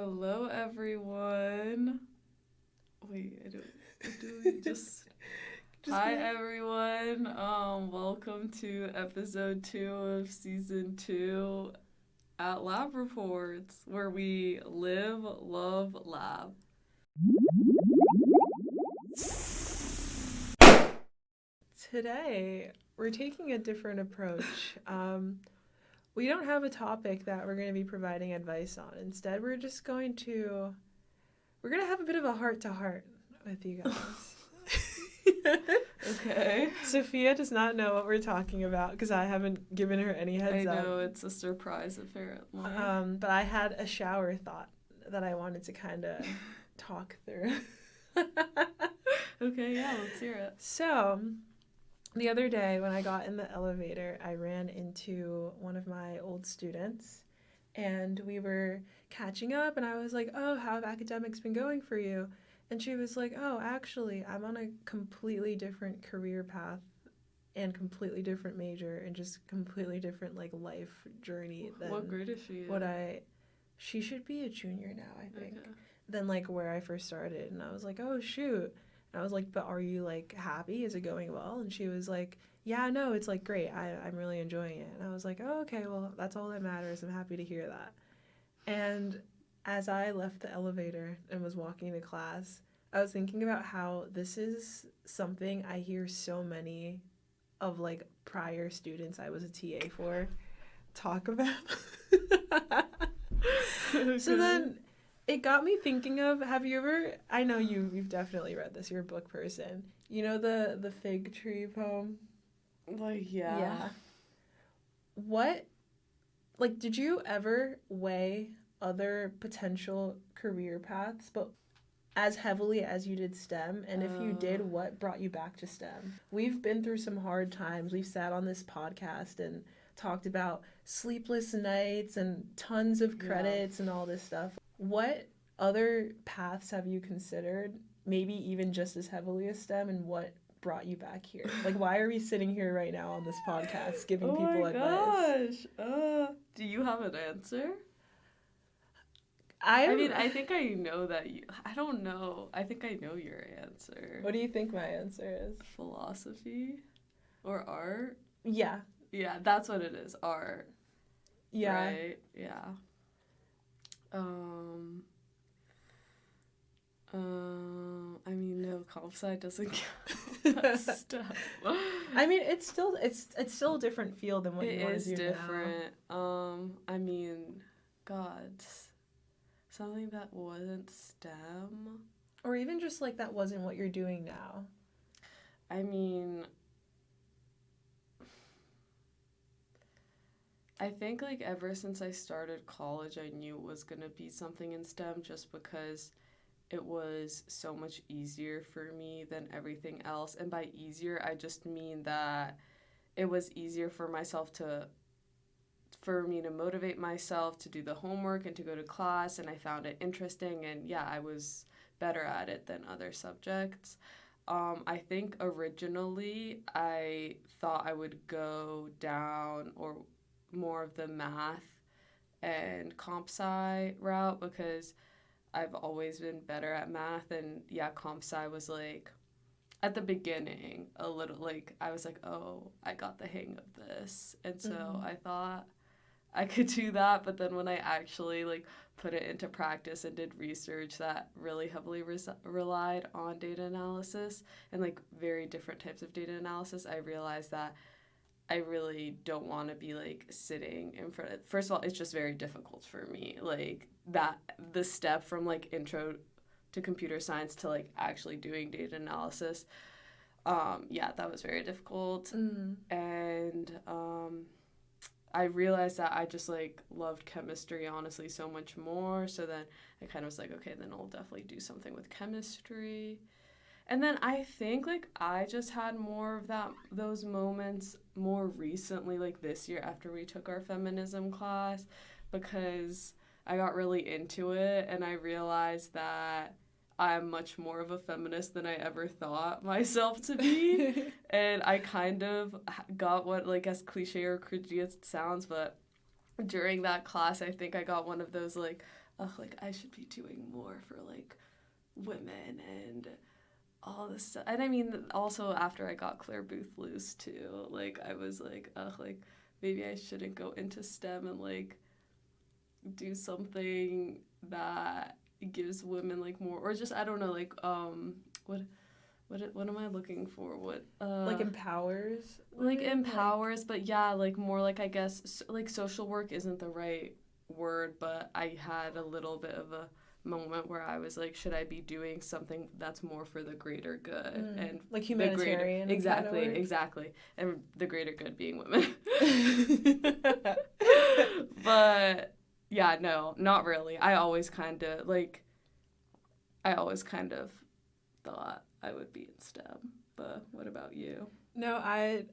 Hello, everyone. Wait, do we just... Hi, everyone. Welcome to episode 2 of season 2 at Lab Reports, where we live, love, lab. Today, we're taking a different approach. We don't have a topic that we're going to be providing advice on. Instead, we're going to have a bit of a heart-to-heart with you guys. Okay. Sophia does not know what we're talking about because I haven't given her any heads up. I know, it's a surprise, apparently. But I had a shower thought that I wanted to kind of talk through. Okay, yeah, let's hear it. So, the other day when I got in the elevator, I ran into one of my old students and we were catching up and I was like, "Oh, how have academics been going for you?" And she was like, "Oh, actually, I'm on a completely different career path and completely different major and just completely different life journey than What grade is she in? She should be a junior now, I think. Okay. Than where I first started." And I was like, "Oh, shoot." And I was like, "But are you happy? Is it going well?" And she was like, "Yeah, no, it's great. I'm really enjoying it." And I was like, "Oh, okay, well, that's all that matters. I'm happy to hear that." And as I left the elevator and was walking to class, I was thinking about how this is something I hear so many of prior students I was a TA for talk about. So then it got me thinking of, have you ever, I know you've definitely read this, you're a book person. You know the fig tree poem? Yeah. What, did you ever weigh other potential career paths, but as heavily as you did STEM? And if you did, what brought you back to STEM? We've been through some hard times. We've sat on this podcast and talked about sleepless nights and tons of credits and all this stuff. What other paths have you considered, maybe even just as heavily as STEM, and what brought you back here? Why are we sitting here right now on this podcast giving people advice? Oh my gosh. Do you have an answer? I mean, I think I know that you... I don't know. I think I know your answer. What do you think my answer is? Philosophy? Or art? Yeah. Yeah, that's what it is. Art. Yeah. Right? Yeah. I mean, no, comp sci doesn't count. That's stuff. I mean, it's still a different field than what you want to do now. It is different. I mean, God, something that wasn't STEM. Or even just that wasn't what you're doing now. I mean, I think ever since I started college, I knew it was going to be something in STEM just because it was so much easier for me than everything else. And by easier, I just mean that it was easier for me to motivate myself to do the homework and to go to class, and I found it interesting, and yeah, I was better at it than other subjects. I think originally I thought I would go down or more of the math and comp sci route because I've always been better at math, and yeah, comp sci was at the beginning a little I was oh, I got the hang of this, and so I thought I could do that. But then when I actually put it into practice and did research that really heavily relied on data analysis and very different types of data analysis, I realized that I really don't want to be sitting in front of... First of all, it's just very difficult for me. The step from intro to computer science to actually doing data analysis, yeah, that was very difficult. And I realized that I just loved chemistry honestly so much more. So then I kind of was okay, then I'll definitely do something with chemistry. And then I think I just had more of those moments more recently, this year after we took our feminism class, because I got really into it and I realized that I'm much more of a feminist than I ever thought myself to be. And I kind of got what, as cliche or cringy as it sounds, but during that class, I think I got one of those, ugh, like, I should be doing more for, like, women and all this stuff. And I mean, also after I got Claire Booth loose, too, like, I was like, ugh, like, maybe I shouldn't go into STEM and, like, do something that gives women, like, more, or just, I don't know, like, what am I looking for? Like empowers? Like empowers, but yeah, like more like, I guess, like social work isn't the right word, but I had a little bit of a moment where I was like, should I be doing something that's more for the greater good? And like humanitarian. Exactly, exactly. And the greater good being women. But yeah, no, not really. I always kind of thought I would be in STEM. But what about you? No, I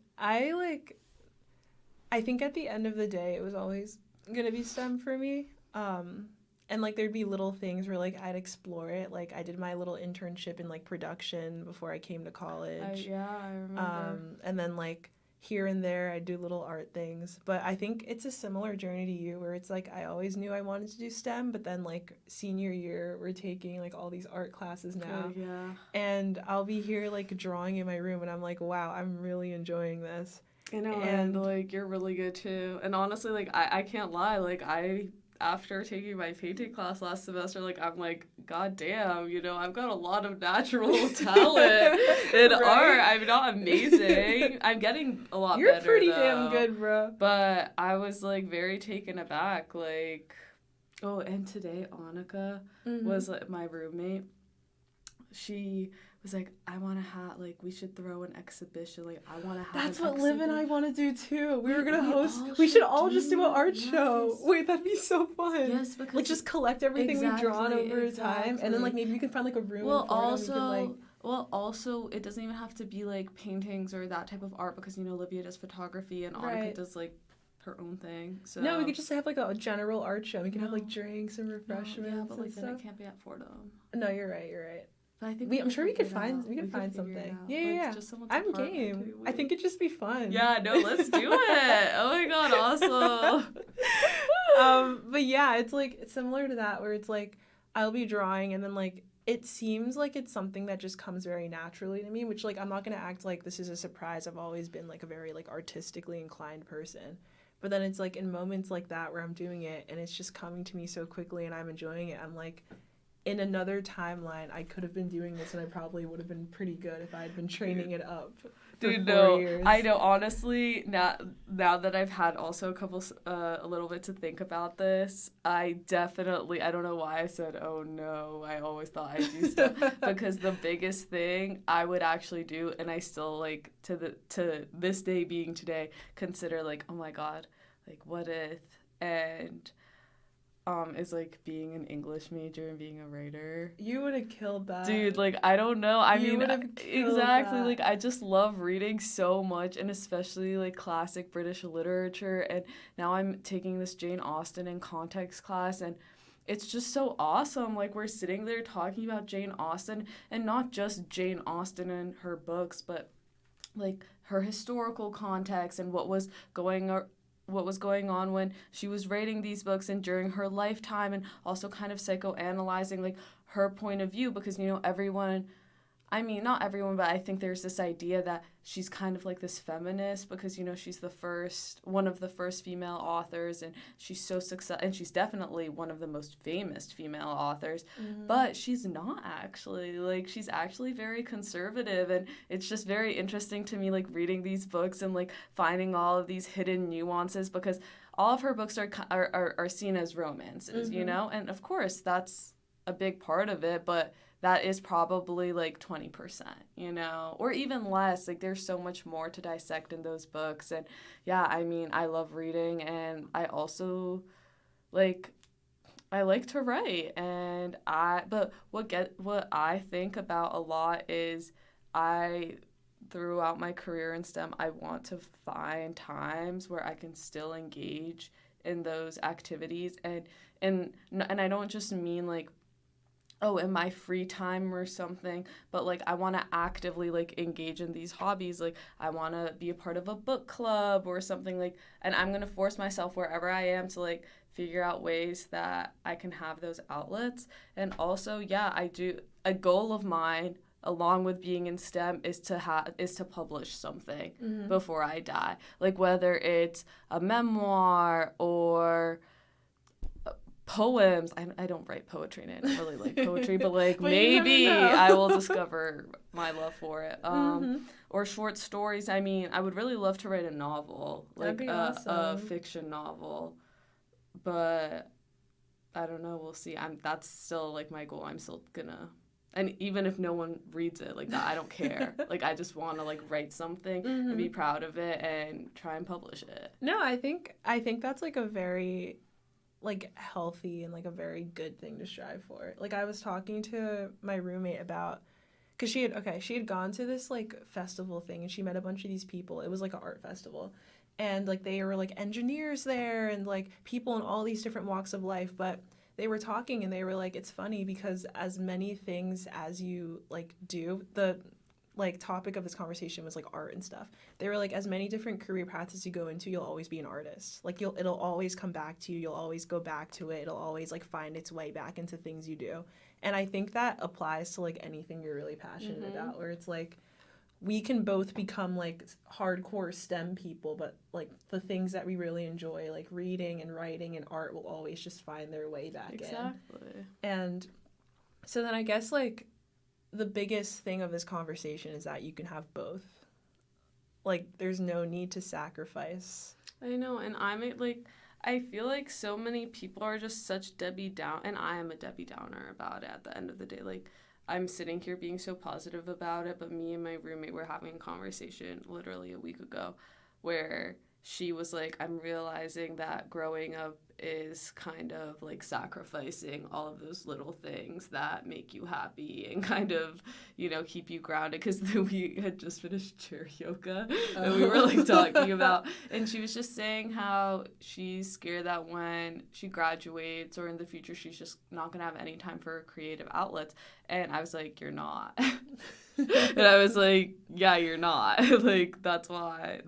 think at the end of the day, it was always gonna be STEM for me. And like there'd be little things where like I'd explore it. Like I did my little internship in like production before I came to college. I remember. And then like here and there I'd do little art things. But I think it's a similar journey to you where it's like I always knew I wanted to do STEM, but then like senior year we're taking like all these art classes now. Yeah. And I'll be here like drawing in my room and I'm like, wow, I'm really enjoying this. You know, and like you're really good too. And honestly, like I can't lie, like after taking my painting class last semester, like I'm like, god damn, you know, I've got a lot of natural talent in art. I'm not amazing. I'm getting a lot better. You're pretty damn good, bro. But I was like very taken aback, like, oh, and today Annika was like my roommate. She was like, I want to have, like, we should throw an exhibition. Like, I want to have That's what Liv and I want to do, too. We were going to host, we should all just do an art show. Wait, that'd be so fun. Yes, because... like, just collect everything we've drawn over time, and then, like, maybe we can find, like, a room. Well, also, it doesn't even have to be, like, paintings or that type of art, because, you know, Olivia does photography, and Annika does, like, her own thing. So no, we could just have, like, a general art show. We can have, like, drinks and refreshments. Yeah, but, like, then it can't be at Fordham. No, you're right. But I think I'm sure we could find something. Yeah. I'm game. I think it'd just be fun. Yeah, no, let's do it. Oh my god, awesome. But yeah, it's like it's similar to that where it's like I'll be drawing and then like it seems like it's something that just comes very naturally to me, which like I'm not gonna act like this is a surprise. I've always been like a very like artistically inclined person. But then it's like in moments like that where I'm doing it and it's just coming to me so quickly and I'm enjoying it, I'm like, in another timeline, I could have been doing this and I probably would have been pretty good if I had been training it up for 4 years. I know, honestly, now that I've had also a little bit to think about this, I don't know why I said, oh no, I always thought I'd do stuff, because the biggest thing I would actually do, and I still, like, to this day being today, consider, like, oh my god, like, what if, and... is like being an English major and being a writer. You would have killed that. Dude, like I don't know. You would have killed exactly that. Like I just love reading so much, and especially like classic British literature, and now I'm taking this Jane Austen in context class, and it's just so awesome. Like we're sitting there talking about Jane Austen, and not just Jane Austen and her books, but like her historical context and what was going on when she was writing these books and during her lifetime, and also kind of psychoanalyzing like her point of view, because you know not everyone, but I think there's this idea that she's kind of like this feminist because, you know, she's one of the first female authors, and she's so successful, and she's definitely one of the most famous female authors, but she's not actually. Like, she's actually very conservative, and it's just very interesting to me, like, reading these books and, like, finding all of these hidden nuances, because all of her books are seen as romances, you know? And, of course, that's a big part of it, but that is probably like 20%, you know, or even less. Like there's so much more to dissect in those books. And yeah, I mean, I love reading, and I also I like to write, but what I think about a lot is throughout my career in STEM, I want to find times where I can still engage in those activities, and I don't just mean like oh, in my free time or something, but like I want to actively like engage in these hobbies. Like I want to be a part of a book club or something, like, and I'm going to force myself wherever I am to like figure out ways that I can have those outlets. And also, yeah, I do, a goal of mine along with being in STEM is to publish something before I die. Like whether it's a memoir or poems. I don't write poetry and I don't really like poetry, but like But maybe I will discover my love for it. Mm-hmm. Or short stories. I mean, I would really love to write a novel, That'd like be awesome. a fiction novel, but I don't know. We'll see. That's still like my goal. I'm still gonna. And even if no one reads it like that, I don't care. Like I just want to like write something and be proud of it and try and publish it. No, I think that's like a very like healthy and like a very good thing to strive for. Like I was talking to my roommate about, because she had gone to this like festival thing and she met a bunch of these people. It was like an art festival, and like they were like engineers there and like people in all these different walks of life. But they were talking and they were like, it's funny because as many things as you like do, the like topic of this conversation was like art and stuff. They were like, as many different career paths as you go into, you'll always be an artist. Like it'll always come back to you. You'll always go back to it. It'll always like find its way back into things you do. And I think that applies to like anything you're really passionate about, where it's like we can both become like hardcore STEM people, but like the things that we really enjoy, like reading and writing and art, will always just find their way back in. And so then I guess like the biggest thing of this conversation is that you can have both. Like, there's no need to sacrifice. I know, and I feel like so many people are just such Debbie Down, and I am a Debbie Downer about it at the end of the day. Like, I'm sitting here being so positive about it, but me and my roommate were having a conversation literally a week ago where she was like, I'm realizing that growing up is kind of like sacrificing all of those little things that make you happy and kind of, keep you grounded, because we had just finished chair yoga and we were like talking about, and she was just saying how she's scared that when she graduates or in the future she's just not gonna have any time for creative outlets. And I was like, you're not. And I was like, yeah, you're not. Like that's why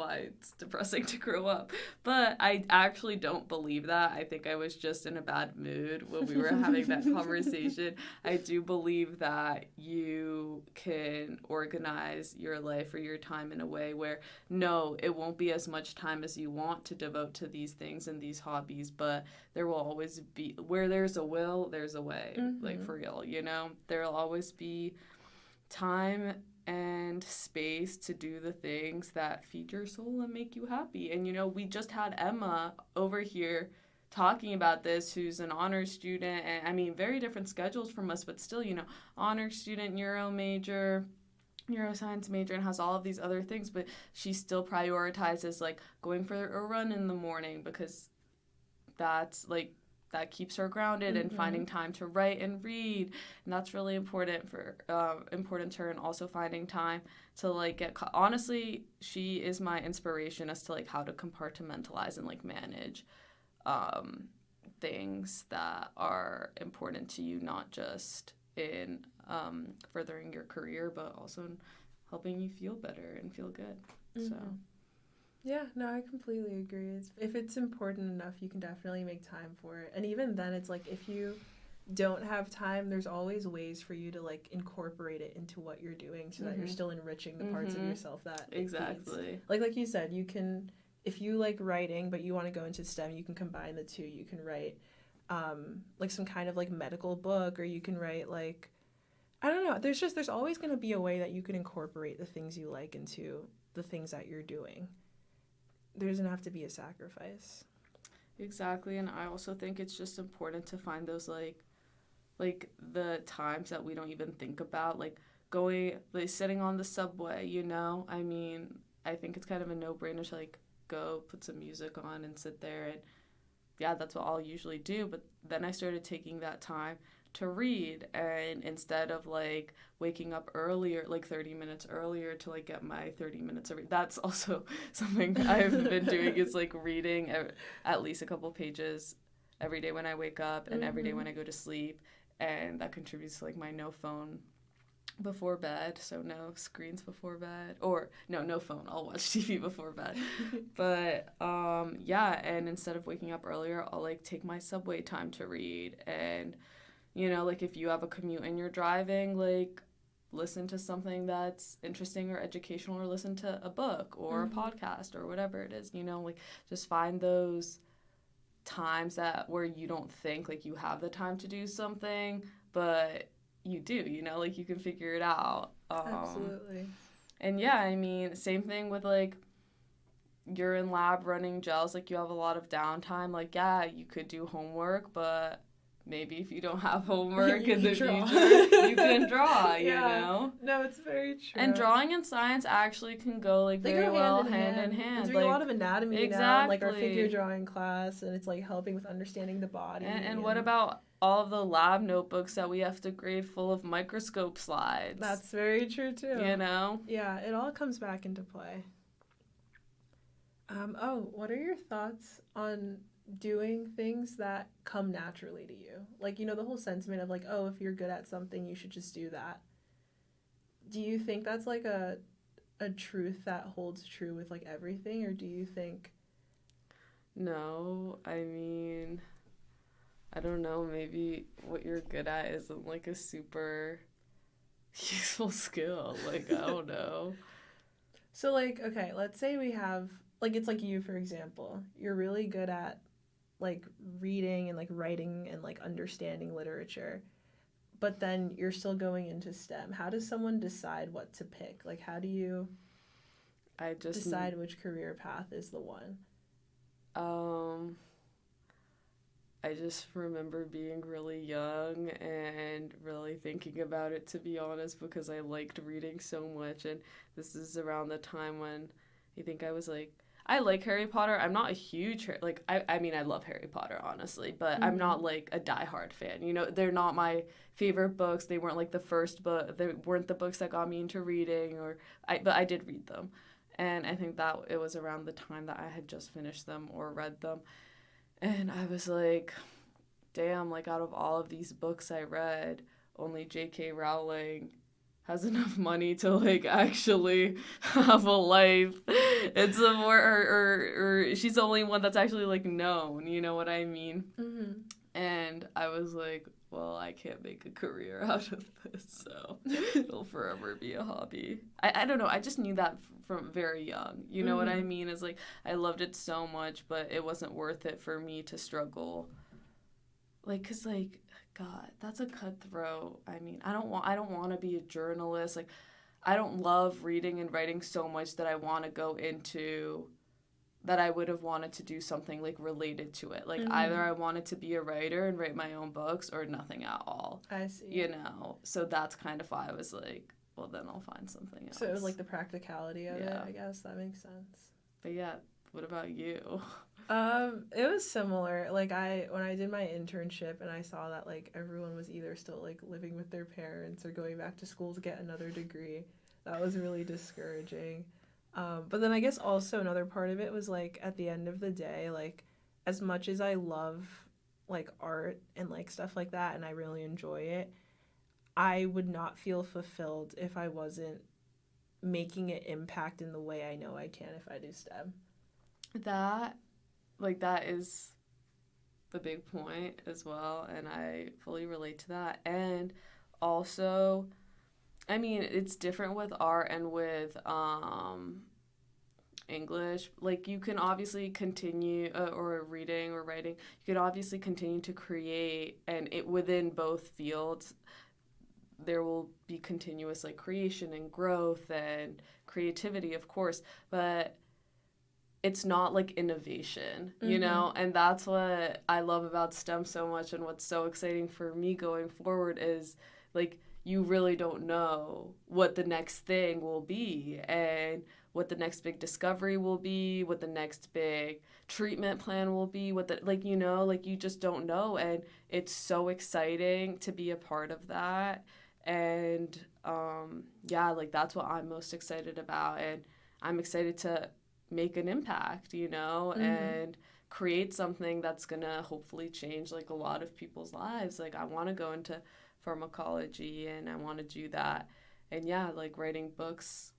it's depressing to grow up. But I actually don't believe that. I think I was just in a bad mood when we were having that conversation. I do believe that you can organize your life or your time in a way where, no, it won't be as much time as you want to devote to these things and these hobbies, but there will always be, where there's a will, there's a way. Like for real, there will always be time and space to do the things that feed your soul and make you happy. And we just had Emma over here talking about this, who's an honors student, and I mean very different schedules from us, but still, honors student, neuroscience major, and has all of these other things, but she still prioritizes like going for a run in the morning because that's like that keeps her grounded, and finding time to write and read, and that's really important to her. And also finding time to like honestly, she is my inspiration as to like how to compartmentalize and like manage things that are important to you, not just in furthering your career, but also in helping you feel better and feel good. So yeah, no, I completely agree. If it's important enough, you can definitely make time for it. And even then, it's like if you don't have time, there's always ways for you to like incorporate it into what you're doing so that you're still enriching the parts of yourself that exactly like you said, you can, if you like writing but you want to go into STEM, you can combine the two. You can write like some kind of like medical book, or you can write like, I don't know, there's always going to be a way that you can incorporate the things you like into the things that you're doing. There doesn't have to be a sacrifice. Exactly. And I also think it's just important to find those like the times that we don't even think about, like going, like sitting on the subway, I mean, I think it's kind of a no-brainer to like go put some music on and sit there, and yeah, that's what I'll usually do. But then I started taking that time to read, and instead of like waking up earlier, like 30 minutes earlier to like get my 30 minutes of that's also something I've been doing, is like reading at least a couple pages every day when I wake up and every day when I go to sleep. and that contributes to like my no phone before bed, so no screens before bed, or no phone. I'll watch TV before bed. But yeah, and instead of waking up earlier, I'll like take my subway time to read. And like if you have a commute and you're driving, like listen to something that's interesting or educational, or listen to a book or a podcast or whatever it is. Like just find those times where you don't think like you have the time to do something, but you do, like you can figure it out. Absolutely. And yeah, I mean, same thing with like you're in lab running gels, like you have a lot of downtime. Like, yeah, you could do homework, but maybe if you don't have homework in the future, you can draw, No, it's very true. And drawing and science actually can go like very well hand in hand. It's doing a lot of anatomy exactly. now, like our figure drawing class, and it's like helping with understanding the body. And what about all of the lab notebooks that we have to grade full of microscope slides? That's very true too. Yeah, it all comes back into play. What are your thoughts on doing things that come naturally to you? Like, the whole sentiment of like, oh, if you're good at something, you should just do that. Do you think that's like a truth that holds true with like everything, or do you think? No, I mean, I don't know, maybe what you're good at isn't like a super useful skill. Like, I don't know. So like, okay, let's say we have, like, it's like you, for example, you're really good at like reading and like writing and like understanding literature, but then you're still going into STEM. How does someone decide what to pick? Like, how do you decide which career path is the one? I just remember being really young and really thinking about it, to be honest, because I liked reading so much. And this is around the time when I think I was like, I like Harry Potter. I'm not a huge, I mean, I love Harry Potter, honestly, but I'm not like a diehard fan. They're not my favorite books. They weren't like the first book. They weren't the books that got me into reading, but I did read them. And I think that it was around the time that I had just finished them or read them. And I was like, damn, like out of all of these books I read, only J.K. Rowling has enough money to like actually have a life and support or she's the only one that's actually like known, you know what I mean? And I was like, well, I can't make a career out of this, so it'll forever be a hobby. I don't know, I just knew that from very young, you know what I mean? It's like I loved it so much, but it wasn't worth it for me to struggle, like, cause like, God, that's a cutthroat. I mean, I don't want to be a journalist. Like, I don't love reading and writing so much that I want to go into that. I would have wanted to do something like related to it. Like either I wanted to be a writer and write my own books, or nothing at all. I see. So that's kind of why I was like, well, then I'll find something else. So it was like the practicality of it, I guess. That makes sense. But yeah, what about you? It was similar. Like when I did my internship and I saw that like everyone was either still like living with their parents or going back to school to get another degree, that was really discouraging. But then I guess also another part of it was like at the end of the day, like as much as I love like art and like stuff like that and I really enjoy it, I would not feel fulfilled if I wasn't making an impact in the way I know I can if I do STEM. That is the big point as well, and I fully relate to that. And also, I mean, it's different with art and with English. Like, you can obviously continue, or reading or writing, you can obviously continue to create, and within both fields, there will be continuous, like, creation and growth and creativity, of course, but it's not like innovation, you know? And that's what I love about STEM so much, and what's so exciting for me going forward is, like, you really don't know what the next thing will be and what the next big discovery will be, what the next big treatment plan will be, you just don't know. And it's so exciting to be a part of that. And that's what I'm most excited about. And I'm excited to make an impact, and create something that's gonna hopefully change like a lot of people's lives. Like I want to go into pharmacology and I want to do that. And yeah, like writing books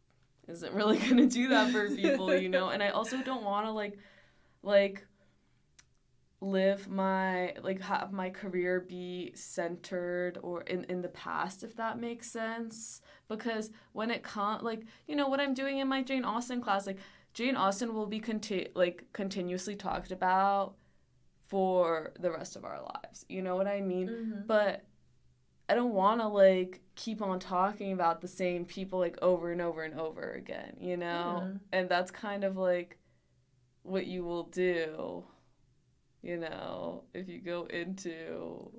isn't really gonna do that for people, you know. And I also don't want to like live my like have my career be centered or in the past, if that makes sense, because when it can't, like, you know, what I'm doing in my Jane Austen class, like Jane Austen will be continuously talked about for the rest of our lives, you know what I mean? Mm-hmm. But I don't want to like keep on talking about the same people like over and over and over again, you know? Yeah. And that's kind of like what you will do, you know, if you go into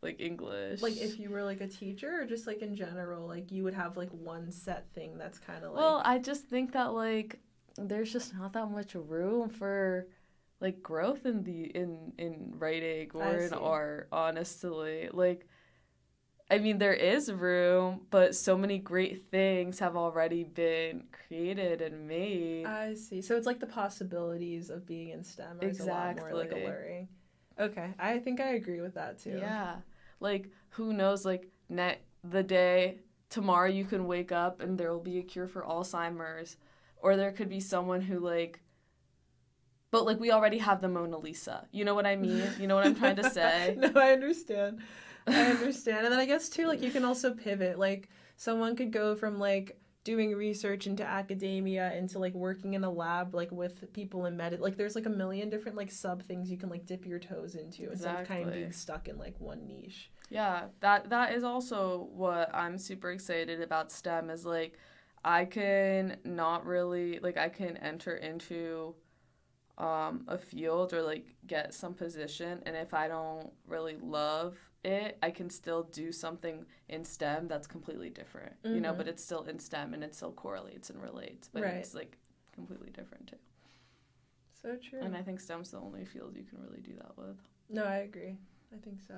like English. Like if you were like a teacher or just like in general, like you would have like one set thing that's kind of like. Well, I just think that like there's just not that much room for like growth in in writing or in art, honestly. Like I mean, there is room, but so many great things have already been created and made. I see. So it's like the possibilities of being in STEM are a lot more like alluring. Okay, I think I agree with that too. Yeah. Like, who knows, like, the day, tomorrow you can wake up and there will be a cure for Alzheimer's. Or there could be someone who, like, but, like, we already have the Mona Lisa. You know what I mean? You know what I'm trying to say? No, I understand. And then I guess, too, like, you can also pivot. Like, someone could go from, like, doing research into academia into, like, working in a lab, like, with people in like, there's, like, a million different, like, sub things you can, like, dip your toes into instead of kind of being stuck in, like, one niche. Yeah, that is also what I'm super excited about STEM is, like, I can not really, like, I can enter into a field or, like, get some position, and if I don't really love it, I can still do something in STEM that's completely different, you know, but it's still in STEM and it still correlates and relates, but it's like completely different too. So true. And I think STEM's the only field you can really do that with. No, I agree. I think so.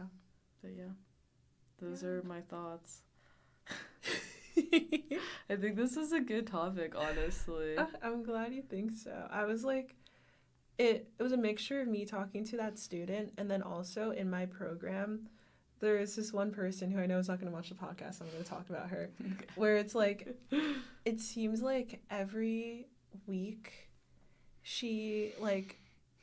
But yeah, those are my thoughts. I think this is a good topic, honestly. I'm glad you think so. I was like, it was a mixture of me talking to that student and then also in my program, there is this one person who I know is not going to watch the podcast, so I'm going to talk about her, where it's like, it seems like every week she, like,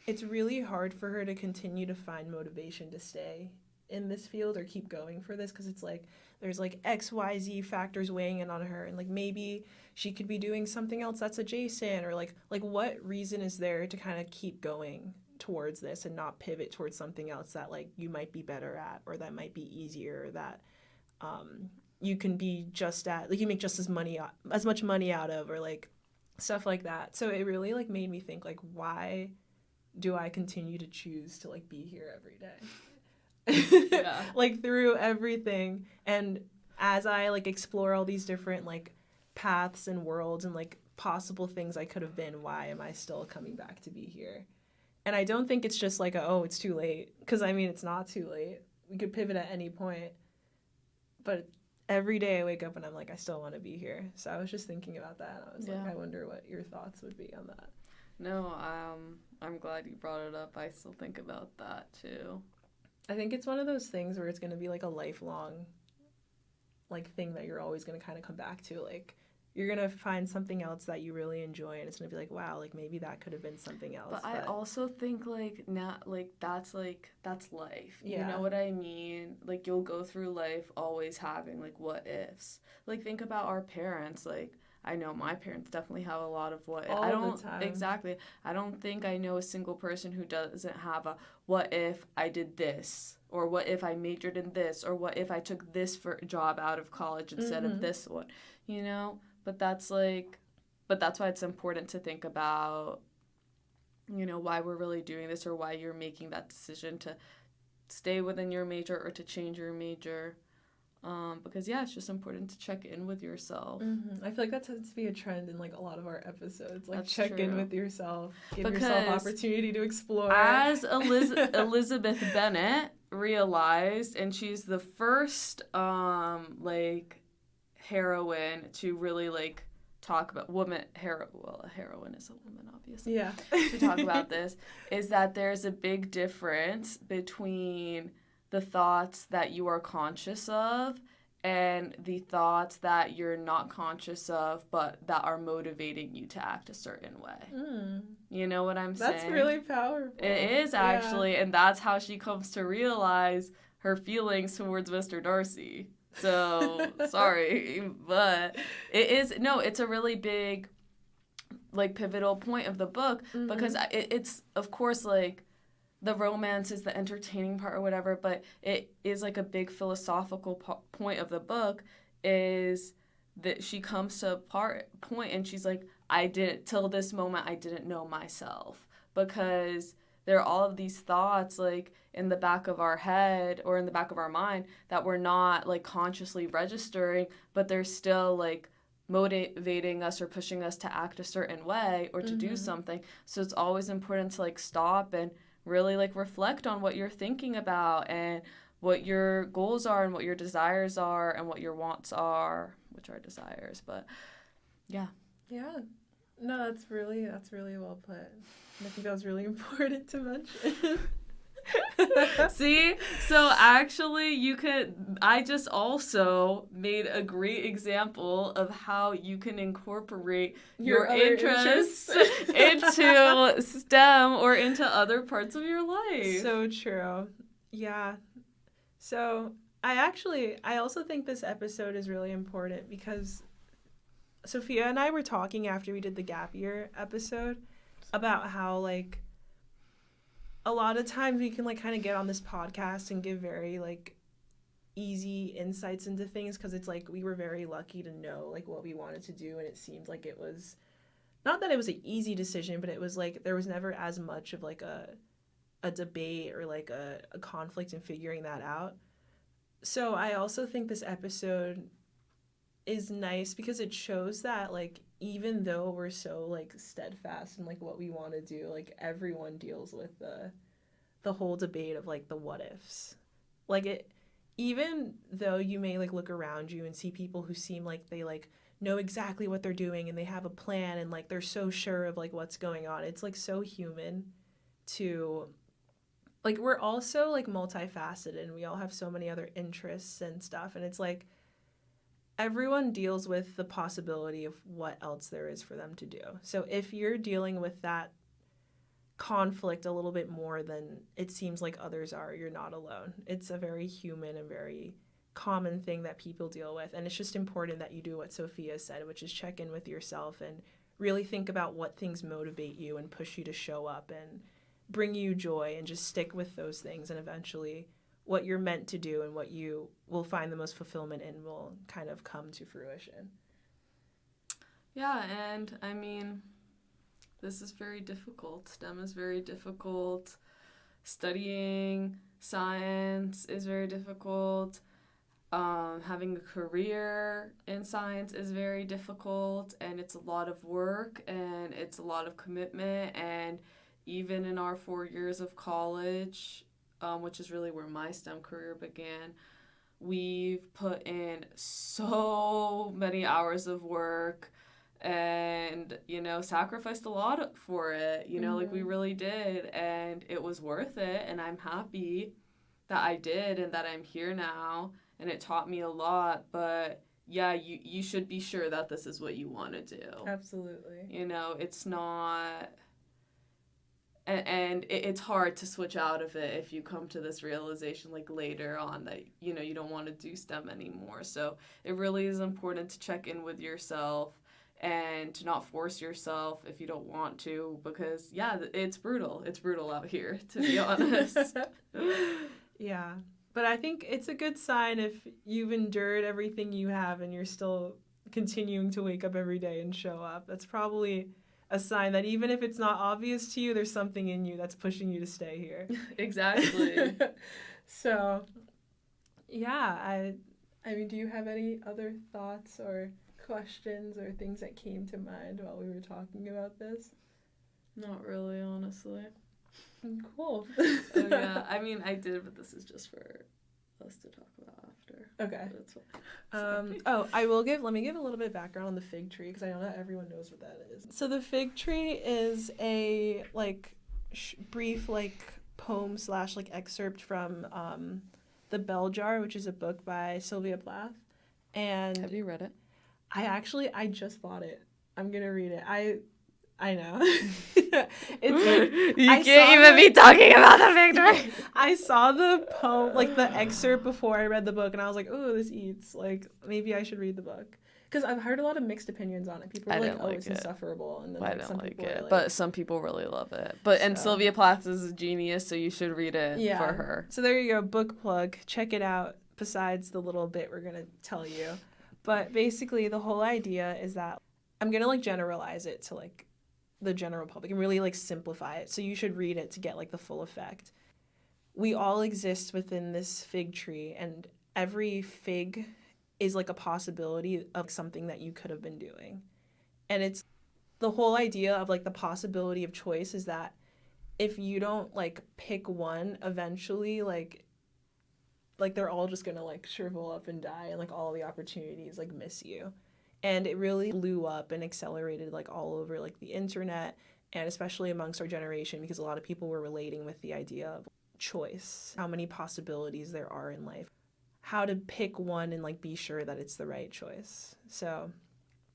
it's really hard for her to continue to find motivation to stay in this field or keep going for this because it's like, there's like XYZ factors weighing in on her and like maybe she could be doing something else that's adjacent or like what reason is there to kind of keep going towards this and not pivot towards something else that like you might be better at or that might be easier or that you can be just at like you make just as much money out of or like stuff like that. So it really like made me think like why do I continue to choose to like be here every day? Yeah. Like through everything, and as I like explore all these different like paths and worlds and like possible things I could have been, why am I still coming back to be here? And I don't think it's just like it's too late, because I mean it's not too late, we could pivot at any point, but every day I wake up and I'm like I still want to be here. So I was just thinking about that and I was like I wonder what your thoughts would be on that. No, I'm glad you brought it up. I still think about that too. I think it's one of those things where it's going to be like a lifelong like thing that you're always going to kind of come back to. Like you're going to find something else that you really enjoy and it's going to be like, wow, like maybe that could have been something else. But I also think like that's life. Yeah. You know what I mean? Like you'll go through life always having like what ifs. Like think about our parents. Like I know my parents definitely have a lot of what all I don't the time. Exactly. I don't think I know a single person who doesn't have a what if I did this, or what if I majored in this, or what if I took this for job out of college instead of this one, you know? But that's why it's important to think about, you know, why we're really doing this or why you're making that decision to stay within your major or to change your major. Because it's just important to check in with yourself. I feel like that tends to be a trend in like a lot of our episodes. Like That's check true. in with yourself, give yourself opportunity to explore. As Elizabeth Bennet realized, and she's the first like heroine to really like talk about a heroine is a woman, obviously. Yeah. To talk about this is that there's a big difference between the thoughts that you are conscious of and the thoughts that you're not conscious of but that are motivating you to act a certain way. You know what I'm saying? That's really powerful. It is actually, and that's how she comes to realize her feelings towards Mr. Darcy. So, sorry, but it's a really big, like, pivotal point of the book, because it's, of course, like, the romance is the entertaining part or whatever, but it is, like, a big philosophical point of the book is that she comes to a point and she's like, till this moment, I didn't know myself, because there are all of these thoughts, like, in the back of our head or in the back of our mind that we're not, like, consciously registering, but they're still, like, motivating us or pushing us to act a certain way or to do something. So it's always important to, like, stop and really, like, reflect on what you're thinking about and what your goals are and what your desires are and what your wants are, which are desires. But yeah. No, that's really well put. And I think that was really important to mention. See? So actually I just also made a great example of how you can incorporate your interests into STEM or into other parts of your life. So true. Yeah. So I also think this episode is really important because Sophia and I were talking after we did the gap year episode about how, like, a lot of times we can, like, kind of get on this podcast and give very, like, easy insights into things because it's like we were very lucky to know, like, what we wanted to do, and it seemed like it was not that it was an easy decision, but it was like there was never as much of, like, a debate or, like, a conflict in figuring that out. So I also think this episode is nice because it shows that, like, even though we're so, like, steadfast in, like, what we want to do, like, everyone deals with the whole debate of, like, the what ifs. Like, even though you may, like, look around you and see people who seem like they, like, know exactly what they're doing and they have a plan and, like, they're so sure of, like, what's going on, it's, like, so human to, like, we're all so, like, multifaceted and we all have so many other interests and stuff, and it's like everyone deals with the possibility of what else there is for them to do. So if you're dealing with that conflict a little bit more than it seems like others are, you're not alone. It's a very human and very common thing that people deal with. And it's just important that you do what Sophia said, which is check in with yourself and really think about what things motivate you and push you to show up and bring you joy, and just stick with those things, and eventually what you're meant to do and what you will find the most fulfillment in will kind of come to fruition. Yeah, and I mean, this is very difficult. STEM is very difficult. Studying science is very difficult. Having a career in science is very difficult, and it's a lot of work and it's a lot of commitment. And even in our 4 years of college, which is really where my STEM career began, we've put in so many hours of work and, you know, sacrificed a lot for it, you know, like we really did, and it was worth it, and I'm happy that I did and that I'm here now, and it taught me a lot. But yeah, you should be sure that this is what you want to do. Absolutely. You know, it's not... And it's hard to switch out of it if you come to this realization, like, later on that, you know, you don't want to do STEM anymore. So it really is important to check in with yourself and to not force yourself if you don't want to, because, yeah, it's brutal. It's brutal out here, to be honest. Yeah. But I think it's a good sign if you've endured everything you have and you're still continuing to wake up every day and show up. That's probably a sign that even if it's not obvious to you, there's something in you that's pushing you to stay here. Exactly. So, yeah, I mean, do you have any other thoughts or questions or things that came to mind while we were talking about this? Not really, honestly. Cool. Oh, yeah. I mean, I did, but this is just for us to talk about after. Okay. That's fine. Let me give a little bit of background on the fig tree, because I know not everyone knows what that is. So the fig tree is a brief poem / excerpt from The Bell Jar, which is a book by Sylvia Plath. And have you read it? I just bought it. I'm gonna read it. I know. You can't even be talking about the fig tree. I saw the poem, the excerpt before I read the book, and I was like, "Oh, this eats. Maybe I should read the book." Because I've heard a lot of mixed opinions on it. People are like, "Oh, it's insufferable," and then I don't some like people it, but some people really love it. And Sylvia Plath is a genius, so you should read it for her. So there you go, book plug. Check it out. Besides the little bit we're gonna tell you, but basically the whole idea is that I'm gonna generalize it to the general public and really simplify it. So you should read it to get the full effect. We all exist within this fig tree, and every fig is a possibility of something that you could have been doing. And it's the whole idea of the possibility of choice is that if you don't pick one, eventually they're all just gonna shrivel up and die, and all the opportunities miss you. And it really blew up and accelerated all over the internet, and especially amongst our generation, because a lot of people were relating with the idea of choice, how many possibilities there are in life, how to pick one and be sure that it's the right choice. So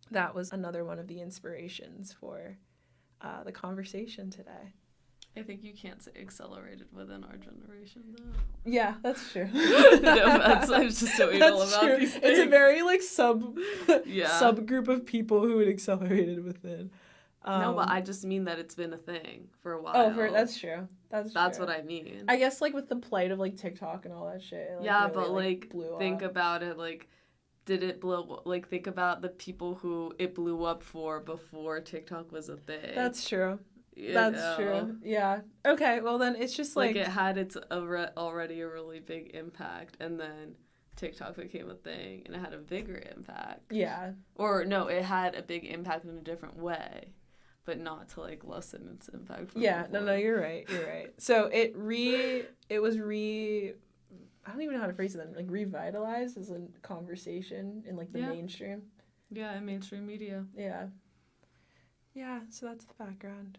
that was another one of the inspirations for the conversation today. I think you can't say accelerated within our generation, though. Yeah, that's true. I'm just so anal about true. these things. It's a very subgroup of people who it accelerated within. No, but I just mean that it's been a thing for a while. Oh, that's true. That's what I mean. I guess with the plight of TikTok and all that shit. Yeah, really, but blew think up. about it. Did it blow? Think about the people who it blew up for before TikTok was a thing. That's true. That's true. Yeah. Okay. Well, then it's just it had already a really big impact, and then TikTok became a thing, and it had a bigger impact. Yeah. Or no, it had a big impact in a different way, but not to lessen its impact. Yeah. Before. No. You're right. So it was I don't even know how to phrase it then. Revitalized as a conversation in the mainstream. Yeah, in mainstream media. Yeah. Yeah. So that's the background.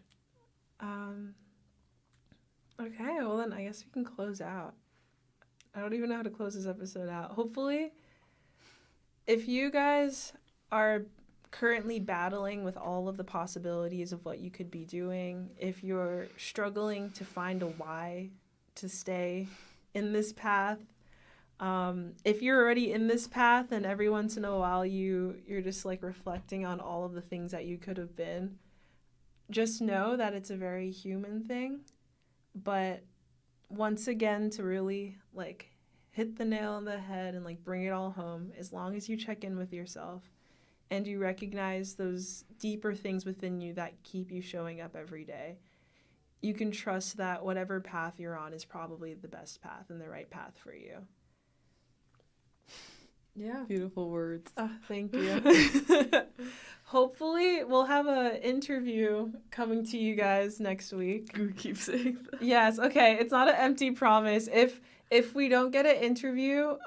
Okay, well then I guess we can close out. I don't even know how to close this episode out. Hopefully, if you guys are currently battling with all of the possibilities of what you could be doing, if you're struggling to find a why to stay in this path, if you're already in this path and every once in a while you're just reflecting on all of the things that you could have been, just know that it's a very human thing. But once again, to really hit the nail on the head and bring it all home, as long as you check in with yourself and you recognize those deeper things within you that keep you showing up every day, you can trust that whatever path you're on is probably the best path and the right path for you. Yeah. Beautiful words. Oh, thank you. Hopefully we'll have an interview coming to you guys next week. You keep saying that. Yes, okay. It's not an empty promise. If we don't get an interview,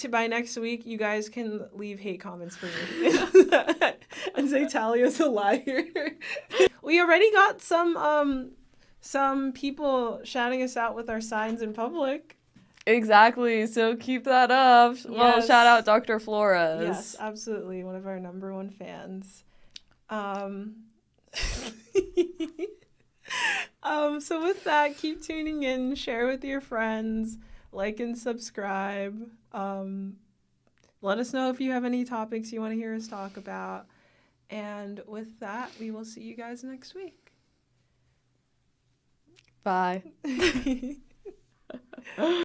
by next week, you guys can leave hate comments for me and say Talia's a liar. We already got some people shouting us out with our signs in public. Exactly. So keep that up. Yes. Well, shout out Dr. Flores. Yes, absolutely. One of our number one fans. So with that, keep tuning in, share with your friends, like and subscribe. Let us know if you have any topics you want to hear us talk about. And with that, we will see you guys next week. Bye.